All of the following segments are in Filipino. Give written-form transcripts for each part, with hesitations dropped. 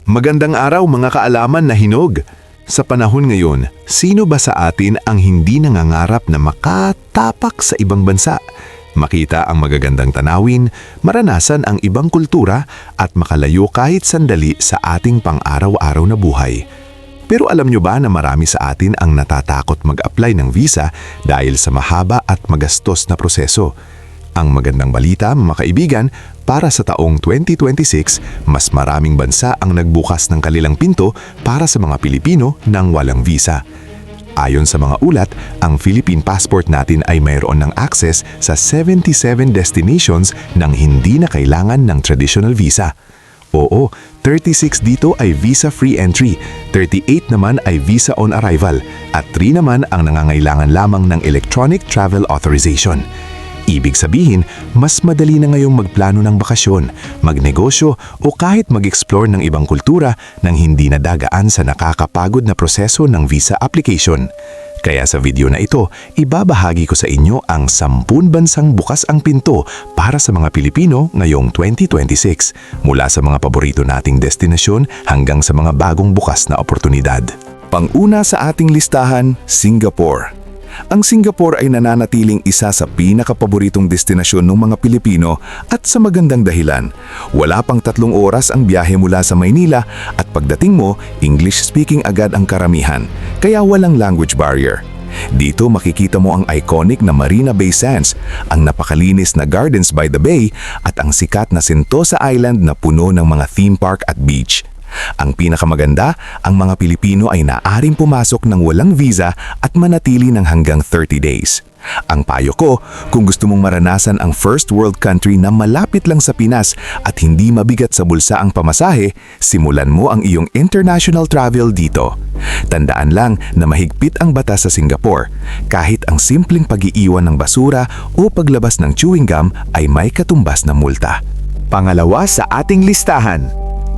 Magandang araw mga kaalaman na hinog. Sa panahon ngayon, sino ba sa atin ang hindi nangangarap na makatapak sa ibang bansa? Makita ang magagandang tanawin, maranasan ang ibang kultura at makalayo kahit sandali sa ating pang-araw-araw na buhay. Pero alam nyo ba na marami sa atin ang natatakot mag-apply ng visa dahil sa mahaba at magastos na proseso? Ang magandang balita, mga kaibigan, para sa taong 2026, mas maraming bansa ang nagbukas ng kanilang pinto para sa mga Pilipino nang walang visa. Ayon sa mga ulat, ang Philippine passport natin ay mayroon ng access sa 77 destinations nang hindi na kailangan ng traditional visa. Oo, 36 dito ay visa-free entry, 38 naman ay visa on arrival, at 3 naman ang nangangailangan lamang ng electronic travel authorization. Ibig sabihin, mas madali na ngayong magplano ng bakasyon, magnegosyo o kahit mag-explore ng ibang kultura nang hindi nadagaan sa nakakapagod na proseso ng visa application. Kaya sa video na ito, ibabahagi ko sa inyo ang 10 bansang bukas ang pinto para sa mga Pilipino ngayong 2026, mula sa mga paborito nating destinasyon hanggang sa mga bagong bukas na oportunidad. Pang-una sa ating listahan, Singapore. Ang Singapore ay nananatiling isa sa pinakapaboritong destinasyon ng mga Pilipino at sa magandang dahilan. Wala pang 3 oras ang biyahe mula sa Maynila at pagdating mo, English-speaking agad ang karamihan, kaya walang language barrier. Dito makikita mo ang iconic na Marina Bay Sands, ang napakalinis na Gardens by the Bay at ang sikat na Sentosa Island na puno ng mga theme park at beach. Ang pinakamaganda, ang mga Pilipino ay naaaring pumasok ng walang visa at manatili ng hanggang 30 days. Ang payo ko, kung gusto mong maranasan ang first world country na malapit lang sa Pinas at hindi mabigat sa bulsa ang pamasahe, simulan mo ang iyong international travel dito. Tandaan lang na mahigpit ang batas sa Singapore. Kahit ang simpleng pag-iiwan ng basura o paglabas ng chewing gum ay may katumbas na multa. Pangalawa sa ating listahan,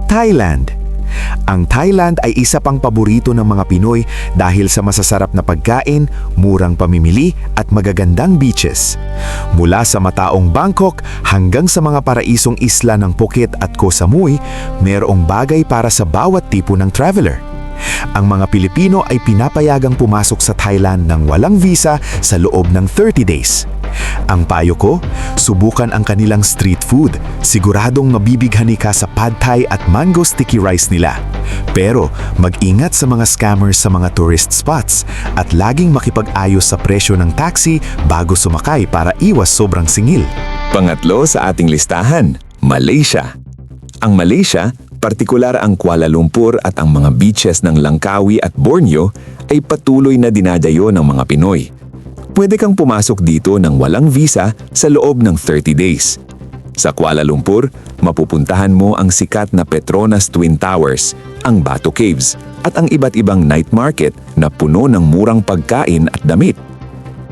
Thailand. Ang Thailand ay isa pang paborito ng mga Pinoy dahil sa masasarap na pagkain, murang pamimili at magagandang beaches. Mula sa mataong Bangkok hanggang sa mga paraisong isla ng Phuket at Koh Samui, mayroong bagay para sa bawat tipo ng traveler. Ang mga Pilipino ay pinapayagang pumasok sa Thailand ng walang visa sa loob ng 30 days. Ang payo ko, subukan ang kanilang street food. Siguradong mabibighani ka sa pad thai at mango sticky rice nila. Pero mag-ingat sa mga scammers sa mga tourist spots at laging makipag-ayos sa presyo ng taxi bago sumakay para iwas sobrang singil. Pangatlo sa ating listahan, Malaysia. Ang Malaysia, partikular ang Kuala Lumpur at ang mga beaches ng Langkawi at Borneo ay patuloy na dinadayo ng mga Pinoy. Pwede kang pumasok dito ng walang visa sa loob ng 30 days. Sa Kuala Lumpur, mapupuntahan mo ang sikat na Petronas Twin Towers, ang Batu Caves, at ang iba't ibang night market na puno ng murang pagkain at damit.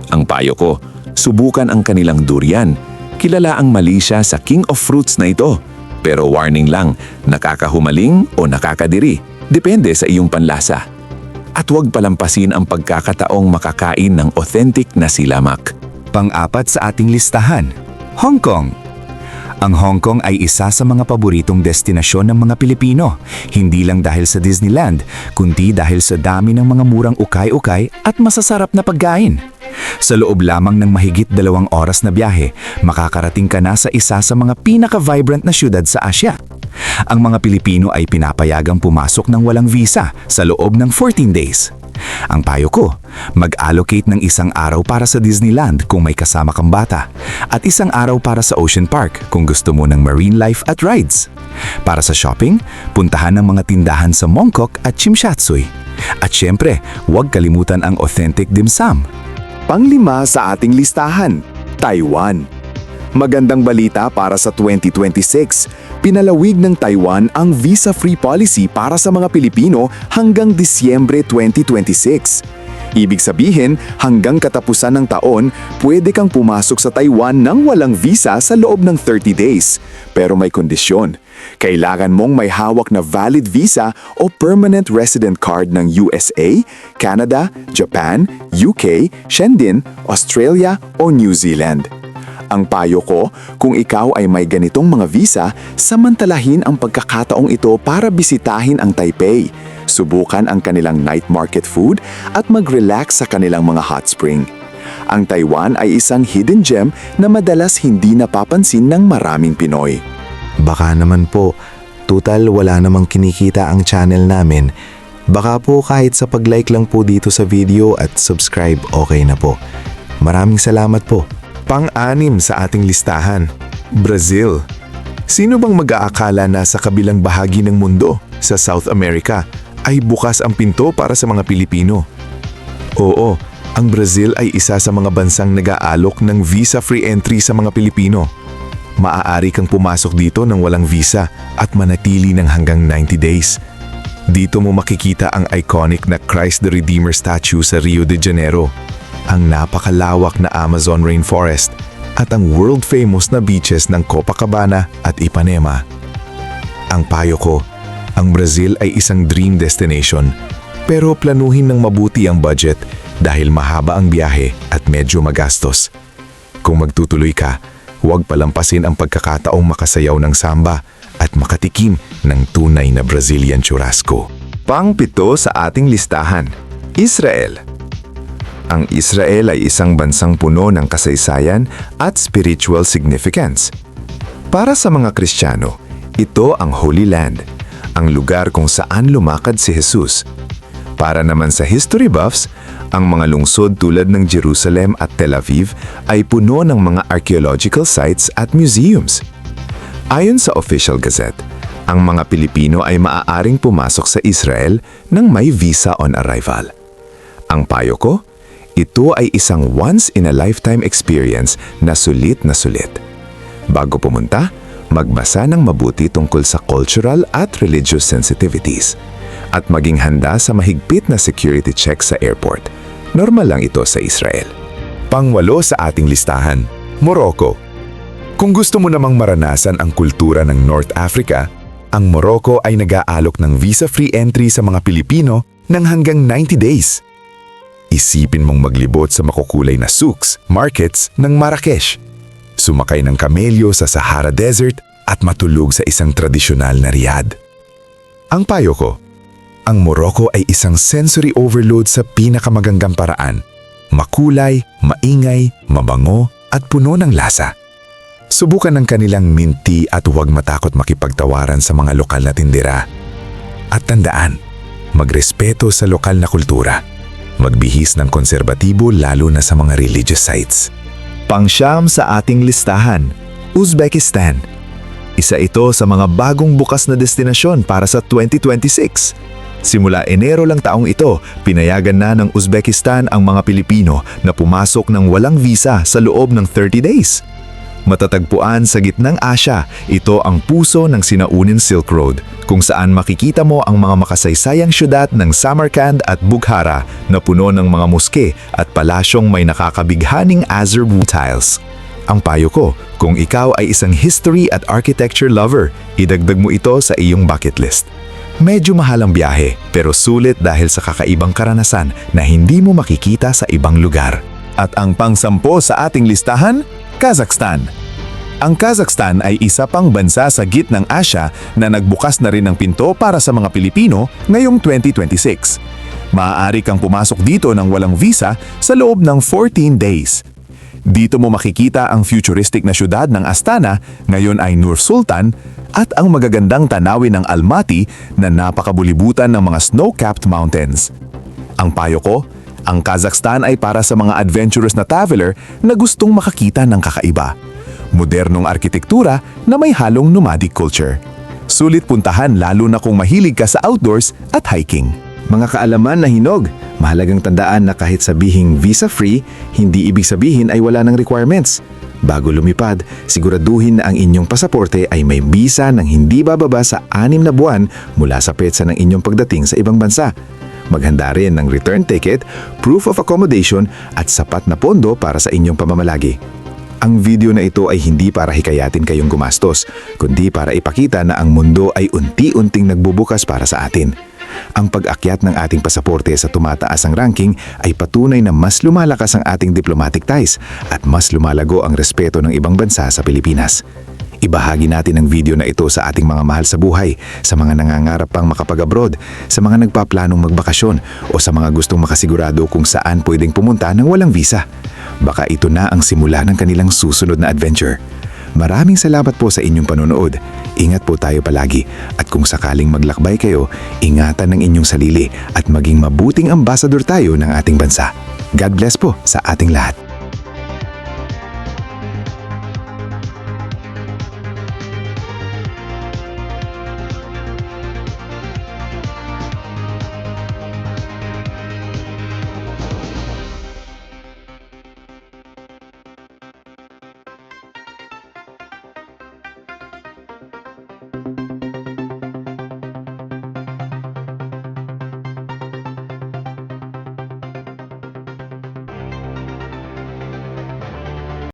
Ang payo ko, subukan ang kanilang durian. Kilala ang Malaysia sa King of Fruits na ito. Pero warning lang, nakakahumaling o nakakadiri. Depende sa iyong panlasa. At huwag palampasin ang pagkakataong makakain ng authentic na silamak. Pang-apat sa ating listahan, Hong Kong. Ang Hong Kong ay isa sa mga paboritong destinasyon ng mga Pilipino, hindi lang dahil sa Disneyland, kundi dahil sa dami ng mga murang ukay-ukay at masasarap na pagkain. Sa loob lamang ng mahigit 2 oras na biyahe, makakarating ka na sa isa sa mga pinaka-vibrant na syudad sa Asia. Ang mga Pilipino ay pinapayagang pumasok ng walang visa sa loob ng 14 days. Ang payo ko, mag-allocate ng 1 araw para sa Disneyland kung may kasama kang bata at 1 araw para sa Ocean Park kung gusto mo ng marine life at rides. Para sa shopping, puntahan ng mga tindahan sa Mongkok at Tsimshatsui. At syempre, huwag kalimutan ang authentic dim sum. Panglima sa ating listahan, Taiwan. Magandang balita para sa 2026. Pinalawig ng Taiwan ang visa-free policy para sa mga Pilipino hanggang Disyembre 2026. Ibig sabihin, hanggang katapusan ng taon, pwede kang pumasok sa Taiwan nang walang visa sa loob ng 30 days. Pero may kondisyon. Kailangan mong may hawak na valid visa o permanent resident card ng USA, Canada, Japan, UK, Shenzhen, Australia o New Zealand. Ang payo ko, kung ikaw ay may ganitong mga visa, samantalahin ang pagkakataong ito para bisitahin ang Taipei. Subukan ang kanilang night market food at mag-relax sa kanilang mga hot spring. Ang Taiwan ay isang hidden gem na madalas hindi napapansin ng maraming Pinoy. Baka naman po, total wala namang kinikita ang channel namin. Baka po kahit sa pag-like lang po dito sa video at subscribe, okay na po. Maraming salamat po. Pang-anim sa ating listahan, Brazil. Sino bang mag-aakala na sa kabilang bahagi ng mundo, sa South America, ay bukas ang pinto para sa mga Pilipino? Oo, ang Brazil ay isa sa mga bansang nag-aalok ng visa-free entry sa mga Pilipino. Maaari kang pumasok dito ng walang visa at manatili ng hanggang 90 days. Dito mo makikita ang iconic na Christ the Redeemer statue sa Rio de Janeiro, ang napakalawak na Amazon rainforest, at ang world-famous na beaches ng Copacabana at Ipanema. Ang payo ko, ang Brazil ay isang dream destination, pero planuhin ng mabuti ang budget dahil mahaba ang biyahe at medyo magastos. Kung magtutuloy ka, huwag palampasin ang pagkakataong makasayaw ng samba at makatikim ng tunay na Brazilian churrasco. Pang-7 sa ating listahan, Israel. Ang Israel ay isang bansang puno ng kasaysayan at spiritual significance. Para sa mga Kristiyano, ito ang Holy Land, ang lugar kung saan lumakad si Jesus. Para naman sa history buffs, ang mga lungsod tulad ng Jerusalem at Tel Aviv ay puno ng mga archaeological sites at museums. Ayon sa Official Gazette, ang mga Pilipino ay maaaring pumasok sa Israel nang may visa on arrival. Ang payo ko, ito ay isang once-in-a-lifetime experience na sulit na sulit. Bago pumunta, magbasa ng mabuti tungkol sa cultural at religious sensitivities at maging handa sa mahigpit na security check sa airport. Normal lang ito sa Israel. Pang-8 sa ating listahan, Morocco. Kung gusto mo namang maranasan ang kultura ng North Africa, ang Morocco ay nag-aalok ng visa-free entry sa mga Pilipino ng hanggang 90 days. Isipin mong maglibot sa makukulay na souks, markets ng Marrakesh, sumakay ng kamelyo sa Sahara Desert at matulog sa isang tradisyonal na riad. Ang payo ko, ang Morocco ay isang sensory overload sa pinakamagandang paraan. Makulay, maingay, mabango at puno ng lasa. Subukan ng kanilang mint tea at huwag matakot makipagtawaran sa mga lokal na tindera. At tandaan, magrespeto sa lokal na kultura. Magbihis ng konserbatibo lalo na sa mga religious sites. Pang-9 sa ating listahan, Uzbekistan. Isa ito sa mga bagong bukas na destinasyon para sa 2026. Simula Enero lang taong ito, pinayagan na ng Uzbekistan ang mga Pilipino na pumasok ng walang visa sa loob ng 30 days. Matatagpuan sa gitnang Asya, ito ang puso ng sinaunin Silk Road, kung saan makikita mo ang mga makasaysayang syudad ng Samarkand at Bukhara na puno ng mga moske at palasyong may nakakabighaning Azerbaijan tiles. Ang payo ko, kung ikaw ay isang history at architecture lover, idagdag mo ito sa iyong bucket list. Medyo mahal ang biyahe, pero sulit dahil sa kakaibang karanasan na hindi mo makikita sa ibang lugar. At ang pang-10 sa ating listahan, Kazakhstan. Ang Kazakhstan ay isa pang bansa sa gitnang Asya na nagbukas na rin ng pinto para sa mga Pilipino ngayong 2026. Maaari kang pumasok dito ng walang visa sa loob ng 14 days. Dito mo makikita ang futuristic na syudad ng Astana, ngayon ay Nur Sultan, at ang magagandang tanawin ng Almaty na napakabulibutan ng mga snow-capped mountains. Ang payo ko, ang Kazakhstan ay para sa mga adventurous na traveler na gustong makakita ng kakaiba. Modernong arkitektura na may halong nomadic culture. Sulit puntahan lalo na kung mahilig ka sa outdoors at hiking. Mga kaalaman na hinog, mahalagang tandaan na kahit sabihing visa-free, hindi ibig sabihin ay wala ng requirements. Bago lumipad, siguraduhin na ang inyong pasaporte ay may visa ng hindi bababa sa 6 na buwan mula sa petsa ng inyong pagdating sa ibang bansa. Maghanda rin ng return ticket, proof of accommodation at sapat na pondo para sa inyong pamamalagi. Ang video na ito ay hindi para hikayatin kayong gumastos, kundi para ipakita na ang mundo ay unti-unting nagbubukas para sa atin. Ang pag-akyat ng ating pasaporte sa tumataas ang ranking ay patunay na mas lumalakas ang ating diplomatic ties at mas lumalago ang respeto ng ibang bansa sa Pilipinas. Ibahagi natin ang video na ito sa ating mga mahal sa buhay, sa mga nangangarap pang makapag-abroad, sa mga nagpaplanong magbakasyon o sa mga gustong makasigurado kung saan pwedeng pumunta ng walang visa. Baka ito na ang simula ng kanilang susunod na adventure. Maraming salamat po sa inyong panonood. Ingat po tayo palagi at kung sakaling maglakbay kayo, ingatan ng inyong sarili at maging mabuting ambasador tayo ng ating bansa. God bless po sa ating lahat.